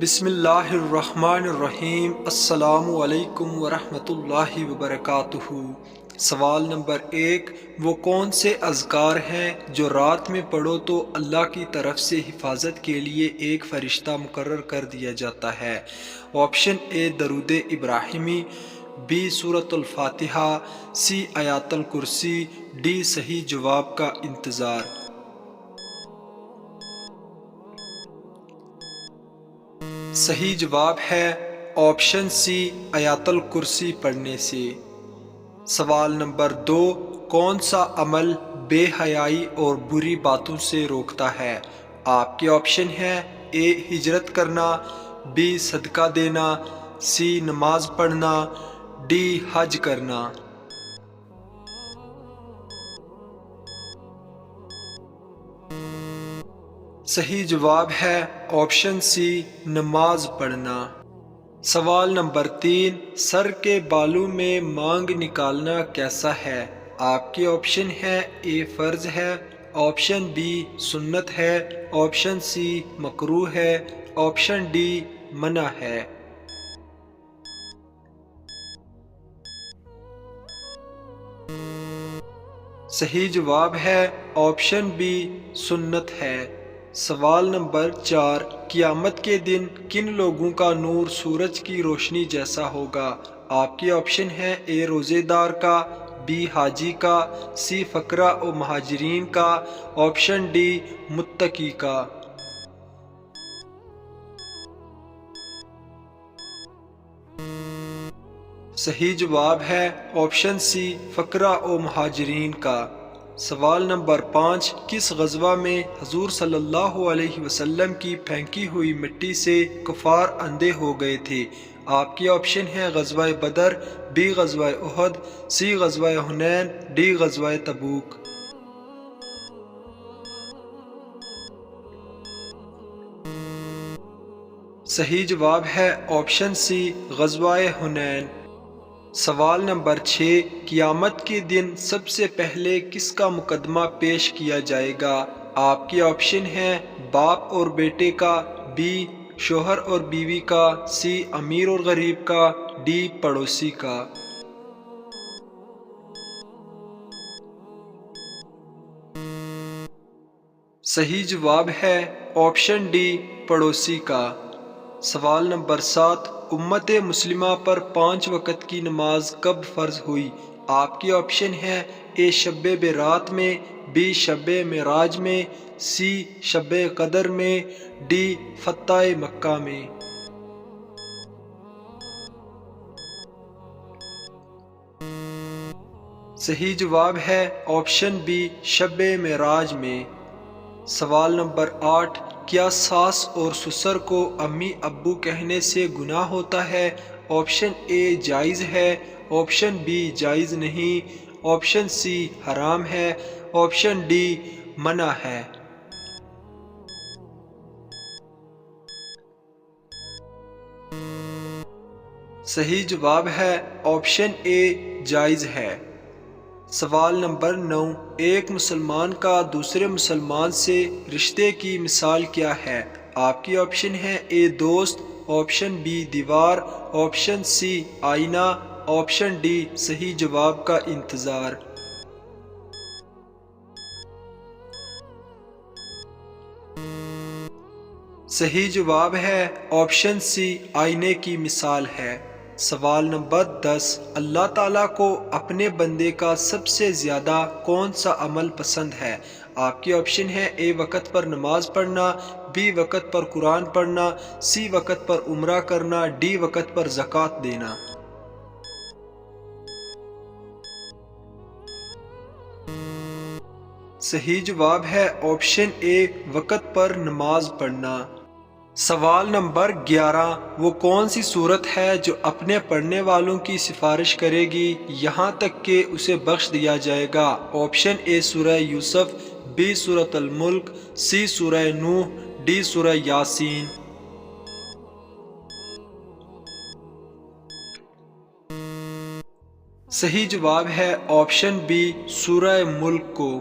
بسم اللہ الرحمن الرحیم۔ السلام علیکم ورحمۃ اللہ وبرکاتہ۔ سوال نمبر 1، وہ کون سے اذکار ہیں جو رات میں پڑھو تو اللہ کی طرف سے حفاظت کے لیے ایک فرشتہ مقرر کر دیا جاتا ہے؟ آپشن اے درود ابراہیمی، بی سورۃ الفاتحہ، سی آیات الکرسی، ڈی صحیح جواب کا انتظار۔ صحیح جواب ہے آپشن سی آیات الکرسی پڑھنے سے۔ سوال نمبر 2، کون سا عمل بے حیائی اور بری باتوں سے روکتا ہے؟ آپ کے آپشن ہیں: اے ہجرت کرنا، بی صدقہ دینا، سی نماز پڑھنا، ڈی حج کرنا۔ صحیح جواب ہے آپشن سی نماز پڑھنا۔ سوال نمبر 3، سر کے بالوں میں مانگ نکالنا کیسا ہے؟ آپ کے آپشن ہیں: اے فرض ہے، آپشن بی سنت ہے، آپشن سی مکروہ ہے، آپشن ڈی منع ہے۔ صحیح جواب ہے آپشن بی سنت ہے۔ سوال نمبر 4، قیامت کے دن کن لوگوں کا نور سورج کی روشنی جیسا ہوگا؟ آپ کے آپشن ہیں: اے روزے دار کا، بی حاجی کا، سی فقراء و مہاجرین کا، آپشن ڈی متقی کا۔ صحیح جواب ہے آپشن سی فقراء و مہاجرین کا۔ سوال نمبر 5، کس غزوہ میں حضور صلی اللہ علیہ وسلم کی پھینکی ہوئی مٹی سے کفار اندھے ہو گئے تھے؟ آپ کے آپشن ہیں: غزوہ بدر، بی غزوہ احد، سی غزوہ حنین، ڈی غزوہ تبوک۔ صحیح جواب ہے آپشن سی غزوہ حنین۔ سوال نمبر 6، قیامت کے دن سب سے پہلے کس کا مقدمہ پیش کیا جائے گا؟ آپ کے آپشن ہیں: باپ اور بیٹے کا، بی شوہر اور بیوی کا، سی امیر اور غریب کا، ڈی پڑوسی کا۔ صحیح جواب ہے آپشن ڈی پڑوسی کا۔ سوال نمبر 7، امت مسلمہ پر 5 وقت کی نماز کب فرض ہوئی؟ آپ کے آپشن ہیں: اے شب برات میں، بی شب معراج میں، سی شب قدر میں، ڈی فتح مکہ میں۔ صحیح جواب ہے آپشن بی شب معراج میں۔ سوال نمبر 8، کیا ساس اور سسر کو امی ابو کہنے سے گناہ ہوتا ہے؟ آپشن اے جائز ہے، آپشن بی جائز نہیں، آپشن سی حرام ہے، آپشن ڈی منع ہے۔ صحیح جواب ہے آپشن اے جائز ہے۔ سوال نمبر 9، ایک مسلمان کا دوسرے مسلمان سے رشتے کی مثال کیا ہے؟ آپ کی آپشن ہیں: اے دوست، آپشن بی دیوار، آپشن سی آئینہ، آپشن ڈی صحیح جواب کا انتظار۔ صحیح جواب ہے آپشن سی آئینے کی مثال ہے۔ سوال نمبر 10، اللہ تعالیٰ کو اپنے بندے کا سب سے زیادہ کون سا عمل پسند ہے؟ آپ کے آپشن ہیں: اے وقت پر نماز پڑھنا، بی وقت پر قرآن پڑھنا، سی وقت پر عمرہ کرنا، ڈی وقت پر زکوٰۃ دینا۔ صحیح جواب ہے آپشن اے وقت پر نماز پڑھنا۔ سوال نمبر 11، وہ کون سی صورت ہے جو اپنے پڑھنے والوں کی سفارش کرے گی یہاں تک کہ اسے بخش دیا جائے گا؟ آپشن اے سورہ یوسف، بی سورۃ الملک، سی سورہ نوح، ڈی سورہ یاسین۔ صحیح جواب ہے آپشن بی سورہ ملک کو۔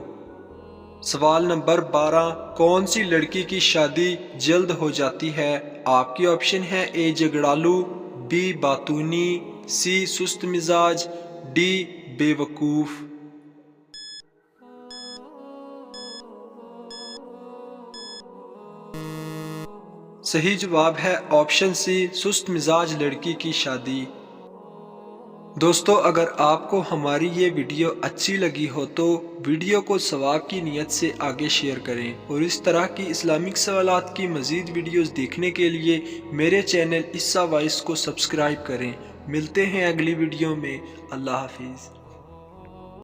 سوال نمبر 12، کون سی لڑکی کی شادی جلد ہو جاتی ہے؟ آپ کے آپشن ہیں اے جھگڑالو، بی باتونی، سی سست مزاج، ڈی بے وقوف۔ صحیح جواب ہے آپشن سی، سست مزاج لڑکی کی شادی۔ دوستو، اگر آپ کو ہماری یہ ویڈیو اچھی لگی ہو تو ویڈیو کو ثواب کی نیت سے آگے شیئر کریں، اور اس طرح کی اسلامک سوالات کی مزید ویڈیوز دیکھنے کے لیے میرے چینل عیسیٰ وائس کو سبسکرائب کریں۔ ملتے ہیں اگلی ویڈیو میں۔ اللہ حافظ۔